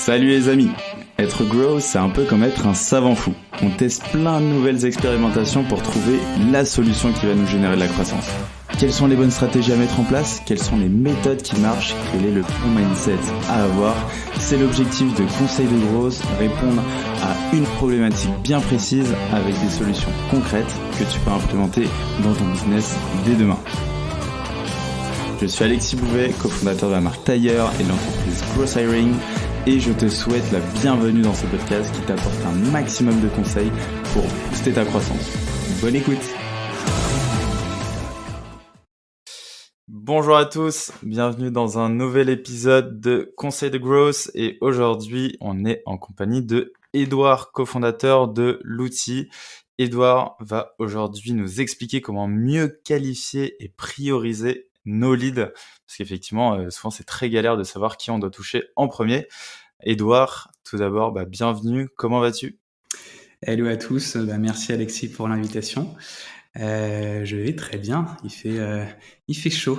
Salut les amis. Être grow, c'est un peu comme être un savant fou. On teste plein de nouvelles expérimentations pour trouver la solution qui va nous générer de la croissance. Quelles sont les bonnes stratégies à mettre en place? Quelles sont les méthodes qui marchent? Quel est le bon mindset à avoir? C'est l'objectif de Conseil de Growth, répondre à une problématique bien précise avec des solutions concrètes que tu peux implémenter dans ton business dès demain. Je suis Alexis Bouvet, cofondateur de la marque Tailleur et de l'entreprise Growth Hiring, et je te souhaite la bienvenue dans ce podcast qui t'apporte un maximum de conseils pour booster ta croissance. Bonne écoute! Bonjour à tous, bienvenue dans un nouvel épisode de Conseil de Growth, et aujourd'hui on est en compagnie de Edouard, cofondateur de l'outil. Edouard va aujourd'hui nous expliquer comment mieux qualifier et prioriser nos leads, parce qu'effectivement souvent c'est très galère de savoir qui on doit toucher en premier. Edouard, tout d'abord, bienvenue, comment vas-tu? Hello à tous, merci Alexis pour l'invitation. Je vais très bien, il fait chaud,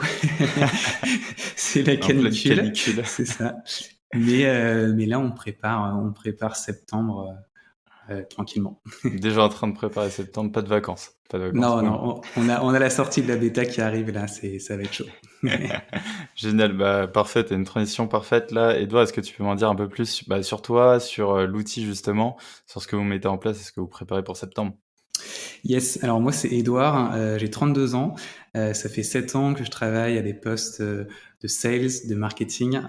c'est la canicule, c'est ça. Mais là on prépare septembre tranquillement. Déjà en train de préparer septembre, pas de vacances. Non, on a la sortie de la bêta qui arrive là, ça va être chaud. Génial, parfait, t'as une transition parfaite là. Edouard, est-ce que tu peux m'en dire un peu plus sur toi, sur l'outil justement, sur ce que vous mettez en place et ce que vous préparez pour septembre? Yes, alors moi c'est Edouard, j'ai 32 ans, ça fait 7 ans que je travaille à des postes de sales, de marketing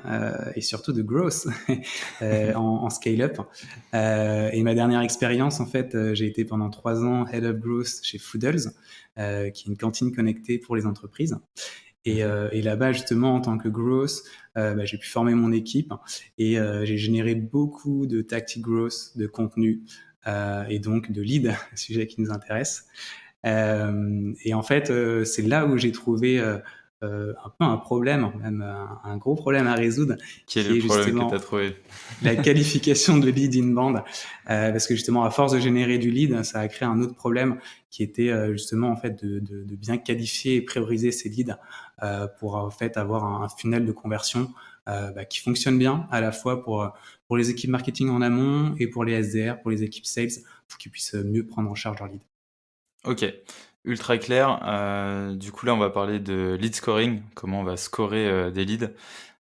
et surtout de growth en scale-up. Et ma dernière expérience, en fait, j'ai été pendant 3 ans Head of Growth chez Foodles, qui est une cantine connectée pour les entreprises. Et là-bas, justement, en tant que growth, j'ai pu former mon équipe et j'ai généré beaucoup de tactic growth, de contenu, et donc de lead, sujet qui nous intéresse. Et en fait, c'est là où j'ai trouvé un peu un problème, même un gros problème à résoudre, Qui est le problème que tu as trouvé? La qualification de lead inbound, parce que justement, à force de générer du lead, ça a créé un autre problème qui était justement en fait de bien qualifier et prioriser ces leads pour en fait avoir un funnel de conversion qui fonctionne bien à la fois pour les équipes marketing en amont et pour les SDR, pour les équipes sales, pour qu'ils puissent mieux prendre en charge leurs leads. Ok, ultra clair. Du coup là on va parler de lead scoring, comment on va scorer des leads.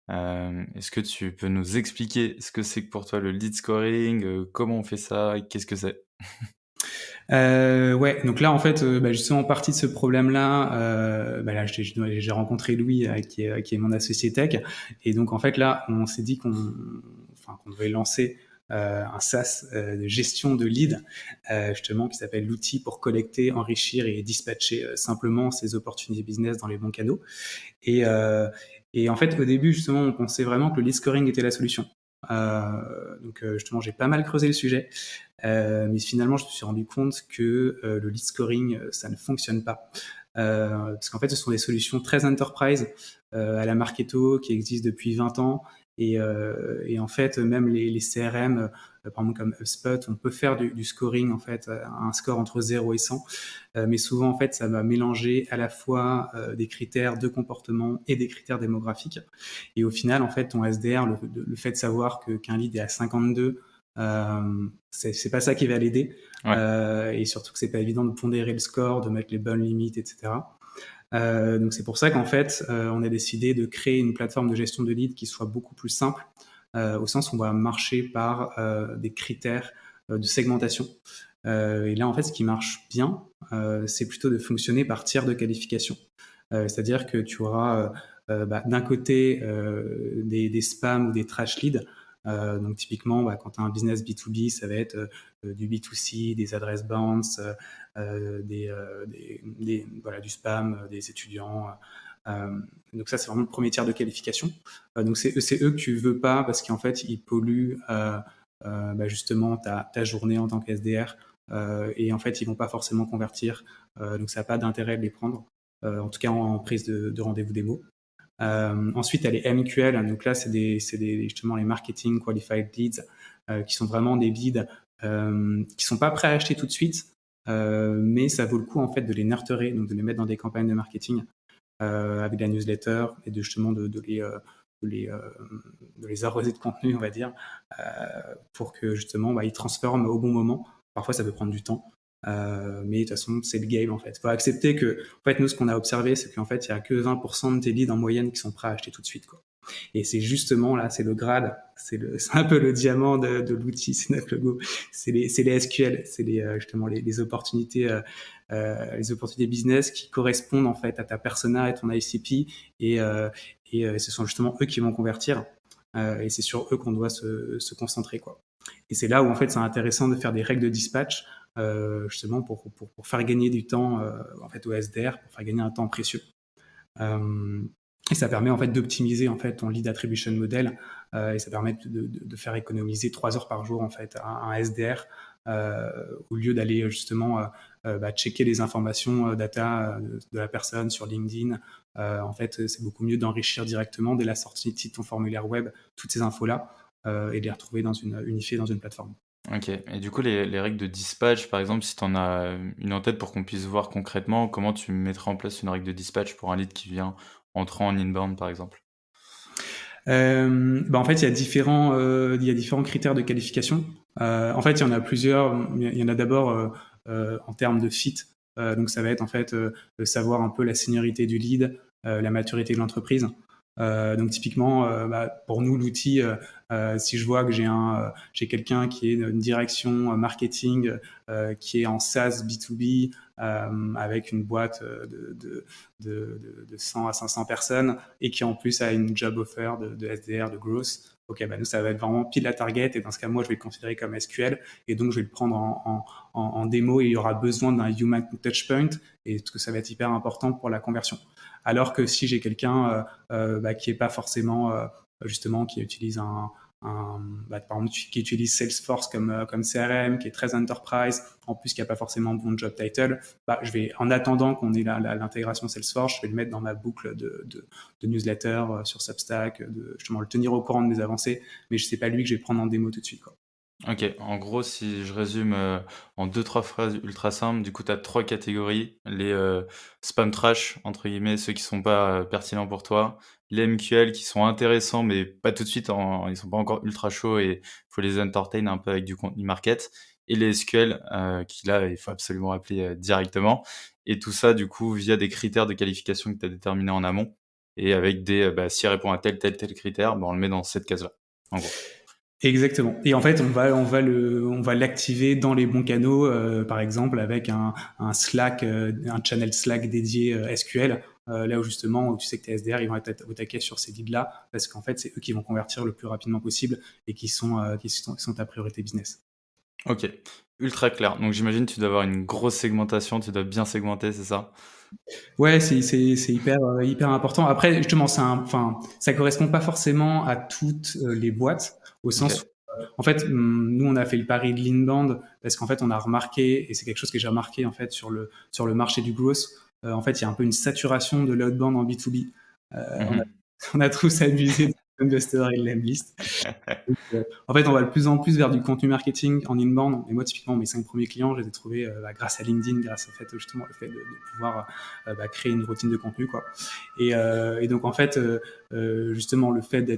Est-ce que tu peux nous expliquer ce que c'est que pour toi le lead scoring, comment on fait ça, qu'est-ce que c'est? Ouais, donc là en fait, justement partie de ce problème-là, là j'ai rencontré Louis qui est mon associé tech, et donc en fait là on s'est dit qu'on devait lancer un SaaS de gestion de leads, justement qui s'appelle l'outil pour collecter, enrichir et dispatcher simplement ces opportunités business dans les bons canaux. Et en fait au début justement on pensait vraiment que le lead scoring était la solution. Donc justement j'ai pas mal creusé le sujet, mais finalement je me suis rendu compte que le lead scoring ça ne fonctionne pas, parce qu'en fait ce sont des solutions très enterprise à la Marketo qui existent depuis 20 ans, et en fait même les CRM par exemple comme HubSpot, on peut faire du scoring en fait, un score entre 0 et 100, mais souvent en fait ça va mélanger à la fois des critères de comportement et des critères démographiques, et au final en fait ton SDR, le fait de savoir qu'un lead est à 52, c'est pas ça qui va l'aider, ouais. Et surtout que c'est pas évident de pondérer le score, de mettre les bonnes limites, etc. Donc c'est pour ça qu'en fait on a décidé de créer une plateforme de gestion de leads qui soit beaucoup plus simple, au sens où on va marcher par des critères de segmentation. Et là en fait ce qui marche bien, c'est plutôt de fonctionner par tiers de qualification. C'est-à-dire que tu auras d'un côté des spams ou des trash leads. Donc typiquement, quand tu as un business B2B, ça va être du B2C, des adresses bounce, du spam, des étudiants. Donc ça, c'est vraiment le premier tiers de qualification. Donc c'est eux que tu veux pas, parce qu'en fait, ils polluent justement ta journée en tant qu'SDR. Et en fait, ils vont pas forcément convertir. Donc ça n'a pas d'intérêt de les prendre, en tout cas en prise de rendez-vous démo. Ensuite, il y a les MQL. Donc là, c'est justement les Marketing Qualified Leads, qui sont vraiment des leads qui sont pas prêts à acheter tout de suite, mais ça vaut le coup en fait de les nurturer, donc de les mettre dans des campagnes de marketing avec la newsletter, et justement de de les, euh, de les arroser de contenu, on va dire, pour que justement ils transforment au bon moment. Parfois, ça peut prendre du temps. Mais de toute façon, c'est le game en fait. Il faut accepter que, en fait, nous, ce qu'on a observé, c'est qu'en fait, il y a que 20% de tes leads en moyenne qui sont prêts à acheter tout de suite, quoi. Et c'est justement là, c'est le grade, c'est un peu le diamant de l'outil, c'est notre logo. C'est les SQL, c'est justement les opportunités, les opportunités business qui correspondent en fait à ta persona et ton ICP, et ce sont justement eux qui vont convertir. Et c'est sur eux qu'on doit se concentrer, quoi. Et c'est là où en fait c'est intéressant de faire des règles de dispatch, justement pour faire gagner du temps en fait au SDR, pour faire gagner un temps précieux. Et ça permet en fait d'optimiser en fait ton lead attribution model, et ça permet de faire économiser 3 heures par jour en fait à un SDR, au lieu d'aller justement checker les informations data de la personne sur LinkedIn. En fait, c'est beaucoup mieux d'enrichir directement dès la sortie de ton formulaire web toutes ces infos là, et de les retrouver unifiées dans une plateforme. Ok. Et du coup, les règles de dispatch, par exemple, si tu en as une en tête pour qu'on puisse voir concrètement, comment tu mettrais en place une règle de dispatch pour un lead qui vient entrant en inbound, par exemple? En fait, il y a différents critères de qualification. En fait, il y en a plusieurs. Il y en a d'abord en termes de fit. Donc, ça va être en fait de savoir un peu la seniorité du lead, la maturité de l'entreprise. Donc, typiquement, pour nous, l'outil, si je vois que j'ai quelqu'un qui est une direction marketing, qui est en SaaS B2B, avec une boîte de 100 à 500 personnes, et qui en plus a une job offer de SDR, de growth. Ok, nous, ça va être vraiment pile la target, et dans ce cas, moi, je vais le considérer comme SQL, et donc je vais le prendre en démo, et il y aura besoin d'un human touchpoint, et parce que ça va être hyper important pour la conversion. Alors que si j'ai quelqu'un qui est pas forcément, justement, qui utilise par exemple, qui utilise Salesforce comme CRM, qui est très enterprise, en plus qui n'a pas forcément un bon job title, je vais, en attendant qu'on ait l'intégration Salesforce, je vais le mettre dans ma boucle de newsletter sur Substack, justement le tenir au courant de mes avancées, mais je sais pas lui que je vais prendre en démo tout de suite, quoi. Ok, en gros, si je résume en deux, trois phrases ultra simples, du coup, tu as trois catégories. Les spam trash, entre guillemets, ceux qui sont pas pertinents pour toi. Les MQL qui sont intéressants, mais pas tout de suite, ils sont pas encore ultra chauds et faut les entertain un peu avec du contenu market. Et les SQL, qui là, il faut absolument appeler directement. Et tout ça, du coup, via des critères de qualification que tu as déterminés en amont. Et avec si elle répond à tel critère, on le met dans cette case-là, en gros. Exactement. Et en fait, on va l'activer dans les bons canaux, par exemple avec un Slack, un channel Slack dédié SQL, là où justement, tu sais que tes SDR, ils vont être au taquet sur ces leads-là, parce qu'en fait, c'est eux qui vont convertir le plus rapidement possible et qui sont ta priorité business. Ok, ultra clair. Donc j'imagine que tu dois avoir une grosse segmentation, tu dois bien segmenter, c'est ça? Ouais, c'est hyper important. Après, justement, ça correspond pas forcément à toutes les boîtes, au sens Ok. où, en fait, nous, on a fait le pari de l'inbound parce qu'en fait, on a remarqué, et c'est quelque chose que j'ai remarqué en fait sur le marché du growth. En fait, il y a un peu une saturation de l'outbound en B2B. On a, Mhm. on a tous abusé de Investor et de Lemlist. Donc, en fait, on va de plus en plus vers du contenu marketing en inbound. Et moi, typiquement, mes 5 premiers clients, je les ai trouvés grâce à LinkedIn, grâce au fait, justement, le fait de pouvoir créer une routine de contenu, quoi. Et donc, en fait, justement, le fait de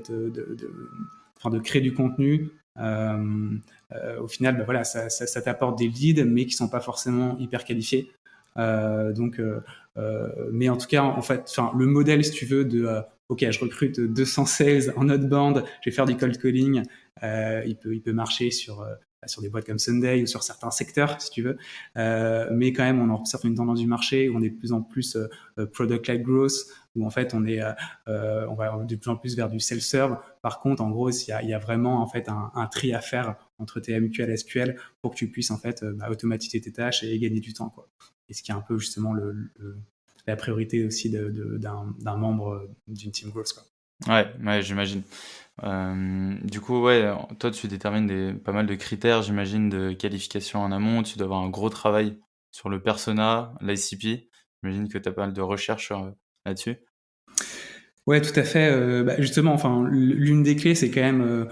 créer du contenu, au final, voilà, ça t'apporte des leads, mais qui sont pas forcément hyper qualifiés. Mais en tout cas, en fait, le modèle, si tu veux, OK, je recrute 200 sales en outbound, je vais faire du cold calling, il peut marcher sur des boîtes comme Sunday ou sur certains secteurs, si tu veux. Mais quand même, on observe une tendance du marché où on est de plus en plus product-led growth, où en fait, on va de plus en plus vers du self-serve. Par contre, en gros, il y a vraiment en fait un tri à faire entre tes MQL et SQL pour que tu puisses en fait automatiser tes tâches et gagner du temps, quoi. Et ce qui est un peu justement la priorité aussi d'un membre d'une team growth, quoi. Ouais, j'imagine. Du coup, ouais, toi, tu détermines pas mal de critères, j'imagine, de qualification en amont. Tu dois avoir un gros travail sur le persona, l'ICP. J'imagine que tu as pas mal de recherches là-dessus. Ouais, tout à fait. Justement, enfin, l'une des clés, c'est quand même.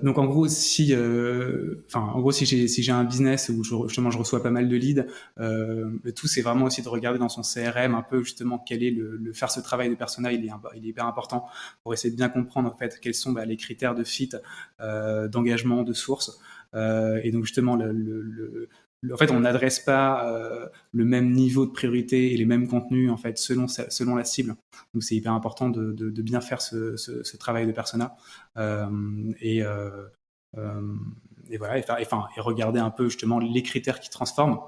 Donc, en gros, si j'ai un business où justement je reçois pas mal de leads, le tout, c'est vraiment aussi de regarder dans son CRM un peu justement quel est faire ce travail de persona. Il est hyper important pour essayer de bien comprendre en fait quels sont les critères de fit, d'engagement, de source. Et donc justement, en fait, on n'adresse pas le même niveau de priorité et les mêmes contenus en fait selon la cible. Donc c'est hyper important de bien faire ce travail de persona euh, et, euh, euh, et voilà et regarder un peu justement les critères qui transforment.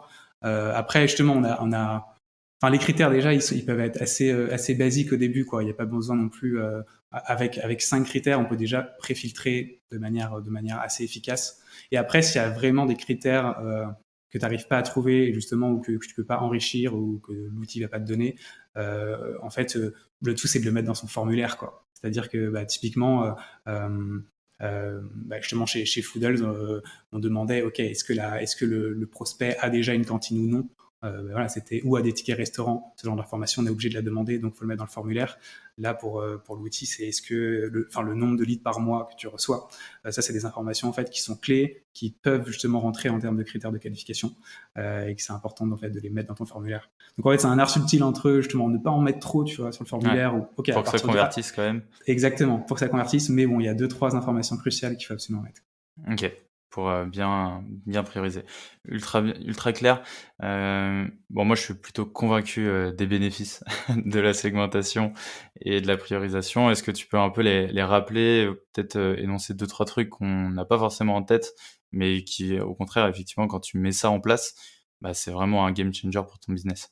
Après justement enfin les critères déjà ils peuvent être assez basiques au début quoi. Il n'y a pas besoin non plus avec 5 critères on peut déjà préfiltrer de manière assez efficace. Et après s'il y a vraiment des critères que tu n'arrives pas à trouver justement ou que tu peux pas enrichir ou que l'outil va pas te donner, en fait, le tout c'est de le mettre dans son formulaire, quoi. C'est-à-dire que typiquement, justement chez Foodles, on demandait, ok, est-ce que le prospect a déjà une cantine ou non. Voilà, c'était ou à des tickets restaurants, ce genre d'information, on est obligé de la demander, donc il faut le mettre dans le formulaire. Là, pour l'outil, c'est est-ce que le nombre de leads par mois que tu reçois. Ça, c'est des informations en fait qui sont clés, qui peuvent justement rentrer en termes de critères de qualification, et que c'est important en fait de les mettre dans ton formulaire. Donc en fait, c'est un art subtil entre eux, justement, ne pas en mettre trop, tu vois, sur le Ouais. formulaire. Ou, ok, à Pour que ça partir de là, convertisse quand même. exactement, pour que ça convertisse. Mais bon, il y a 2-3 informations cruciales qu'il faut absolument mettre. OK, pour, bien prioriser. Ultra clair. Bon, moi, je suis plutôt convaincu, des bénéfices de la segmentation et de la priorisation. Est-ce que tu peux un peu les rappeler, peut-être, énoncer 2-3 trucs qu'on n'a pas forcément en tête, mais qui, au contraire, effectivement, quand tu mets ça en place, c'est vraiment un game changer pour ton business?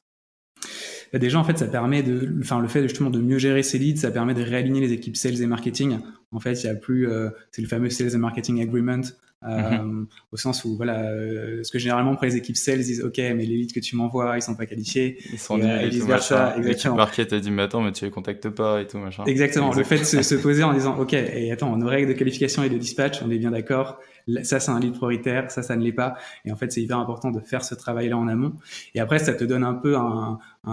Déjà, en fait, ça permet le fait justement de mieux gérer ses leads, ça permet de réaligner les équipes sales et marketing. En fait, il y a plus, c'est le fameux sales and marketing agreement, Mmh. au sens où voilà, parce que généralement après les équipes sales disent ok, mais les leads que tu m'envoies, ils sont pas qualifiés, Ils sont nuls et et tout vice versa, machin. L'équipe exactement. market a dit: «Mais attends, mais tu les contactes pas et tout machin». Exactement, le Exemple. fait de se poser en disant ok, et attends, nos règles de qualification et de dispatch, on est bien d'accord, ça c'est un lead prioritaire, ça ne l'est pas, et en fait c'est hyper important de faire ce travail-là en amont. Et après ça te donne un peu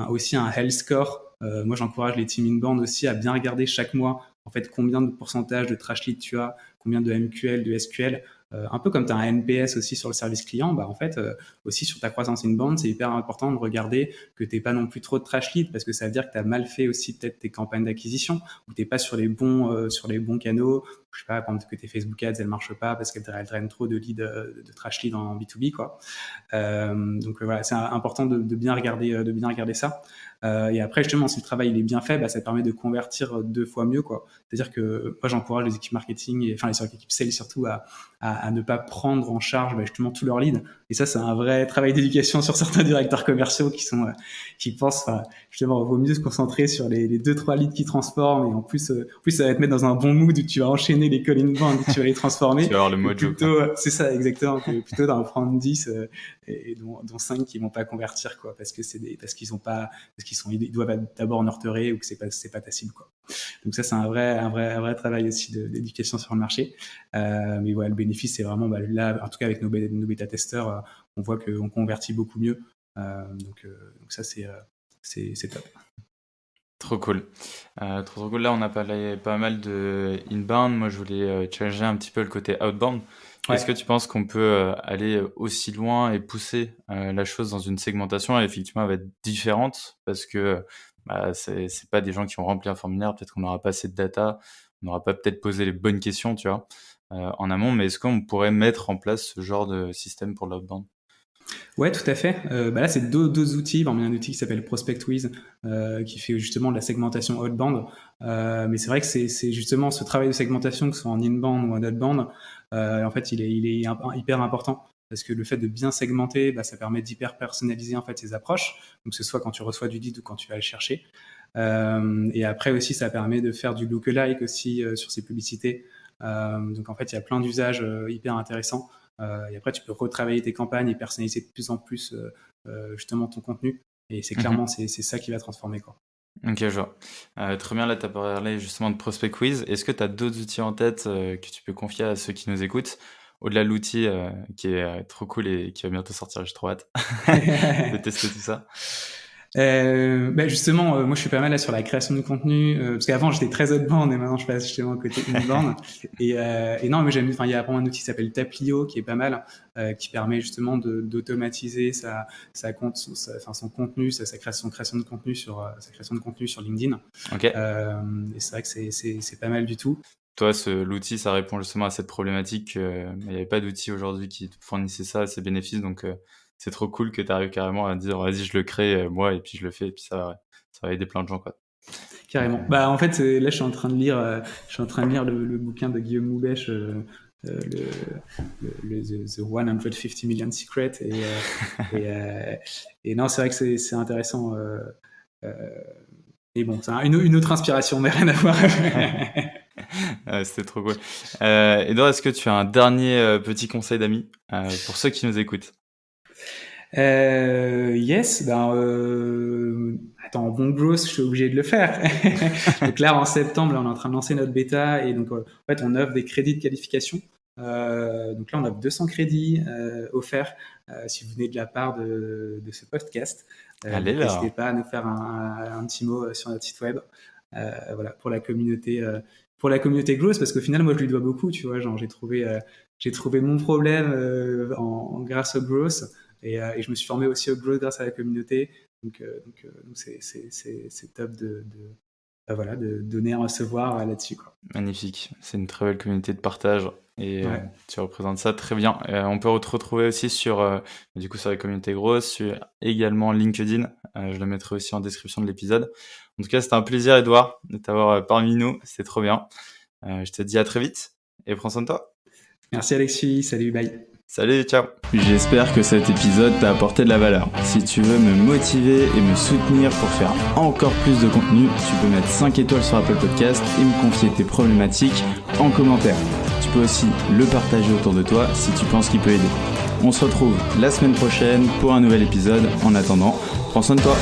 aussi un health score. Moi j'encourage les team inbound aussi à bien regarder chaque mois en fait combien de pourcentage de trash lead tu as, combien de MQL, de SQL. Un peu comme tu as un NPS aussi sur le service client, en fait, aussi sur ta croissance inbound, c'est hyper important de regarder que tu n'aies pas non plus trop de trash lead, parce que ça veut dire que tu as mal fait aussi peut-être tes campagnes d'acquisition, ou tu n'es pas sur les bons canaux. Je sais pas, par exemple, que tes Facebook Ads, elles marchent pas parce qu'elles drainent trop de leads, de trash lead en B2B, quoi. Donc voilà, c'est important de bien regarder ça. Et après, justement, si le travail il est bien fait, ça permet de convertir 2 fois mieux, quoi. C'est-à-dire que moi, j'encourage les équipes marketing, enfin les équipes sales surtout, à ne pas prendre en charge justement tous leurs leads. Et ça, c'est un vrai travail d'éducation sur certains directeurs commerciaux qui pensent, justement, il vaut mieux se concentrer sur les 2-3 leads qui transforment. Et en plus, ça va te mettre dans un bon mood où tu vas enchaîner les call inbound et tu vas les transformer. Tu vas avoir le Que mojo, quoi. plutôt, c'est ça, exactement, que plutôt d'en prendre 10 et dont 5 qui vont pas convertir, quoi, parce qu'ils doivent être d'abord nurturés ou que c'est pas ta cible, quoi. Donc ça, c'est un vrai travail aussi d'éducation sur le marché. Mais ouais, le bénéfice, c'est vraiment, là, en tout cas avec nos bêta-testeurs, on voit qu'on convertit beaucoup mieux. Donc ça, c'est top. Trop cool. Trop cool. Là, on a parlé pas mal de inbound. Moi, je voulais challenger un petit peu le côté outbound. Est-ce que Ouais. tu penses qu'on peut aller aussi loin et pousser la chose dans une segmentation? Et effectivement, elle va être différente parce que c'est pas des gens qui ont rempli un formulaire. Peut-être qu'on n'aura pas assez de data. On n'aura pas peut-être posé les bonnes questions, tu vois, en amont. Mais est-ce qu'on pourrait mettre en place ce genre de système pour l'outbound? Ouais, tout à fait. Là, c'est deux outils. Il y a un outil qui s'appelle ProspectWiz, qui fait justement de la segmentation outbound. Mais c'est vrai que c'est justement ce travail de segmentation, que ce soit en inbound ou en outbound, en fait, il est hyper important. Parce que le fait de bien segmenter, ça permet d'hyper personnaliser en fait ses approches. Donc, que ce soit quand tu reçois du lead ou quand tu vas le chercher. Et après aussi, ça permet de faire du lookalike aussi sur ces publicités. Donc, en fait, il y a plein d'usages hyper intéressants. Et après, tu peux retravailler tes campagnes et personnaliser de plus en plus justement ton contenu. Et c'est Mhm. clairement c'est ça qui va transformer, quoi. Ok, je vois. Très bien, là, tu as parlé justement de Prospect Quiz. Est-ce que tu as d'autres outils en tête que tu peux confier à ceux qui nous écoutent? Au-delà de l'outil qui est trop cool et qui va bientôt sortir, j'ai trop hâte de tester tout ça. Justement, moi je suis pas mal là sur la création de contenu, parce qu'avant j'étais très outbound et maintenant je passe justement à côté inbound. Et non, mais j'aime. Enfin, il y a vraiment un outil qui s'appelle Taplio qui est pas mal, qui permet justement d'automatiser son contenu, sa création de contenu sur LinkedIn. Ok. Et c'est vrai que c'est pas mal du tout. Toi, l'outil, ça répond justement à cette problématique. Il n'y avait pas d'outil aujourd'hui qui te fournissait ça, ces bénéfices. Donc, c'est trop cool que tu arrives carrément à dire, vas-y, je le crée moi, et puis je le fais, et puis ça va aider plein de gens, quoi. Carrément. En fait, là, je suis en train de lire le bouquin de Guillaume Moubèche, The 150 Million Secrets, et non, c'est vrai que c'est intéressant. Et bon, c'est une autre inspiration, mais rien à voir. C'était trop cool. Edouard, est-ce que tu as un dernier petit conseil d'amis pour ceux qui nous écoutent? Yes, attends, bon growth, je suis obligé de le faire. Donc là, en septembre, là, on est en train de lancer notre bêta, et donc en fait, on offre des crédits de qualification. Donc là, on offre 200 crédits offerts si vous venez de la part de ce podcast. N'hésitez pas à nous faire un petit mot sur notre site web. Voilà, pour la communauté growth, parce qu'au final, moi, je lui dois beaucoup, tu vois. Genre, j'ai trouvé mon problème grâce au growth. Et je me suis formé aussi au growth grâce à la communauté. Donc c'est top de donner à recevoir là-dessus, quoi. Magnifique. C'est une très belle communauté de partage. Et tu représentes ça très bien. On peut te retrouver aussi sur la communauté growth, sur également LinkedIn. Je le mettrai aussi en description de l'épisode. En tout cas, c'était un plaisir, Edouard, de t'avoir parmi nous. C'était trop bien. Je te dis à très vite et prends soin de toi. Merci Alexis. Salut, bye. Salut, ciao. J'espère que cet épisode t'a apporté de la valeur. Si tu veux me motiver et me soutenir pour faire encore plus de contenu, tu peux mettre 5 étoiles sur Apple Podcast et me confier tes problématiques en commentaire. Tu peux aussi le partager autour de toi si tu penses qu'il peut aider. On se retrouve la semaine prochaine pour un nouvel épisode. En attendant, prends soin de toi.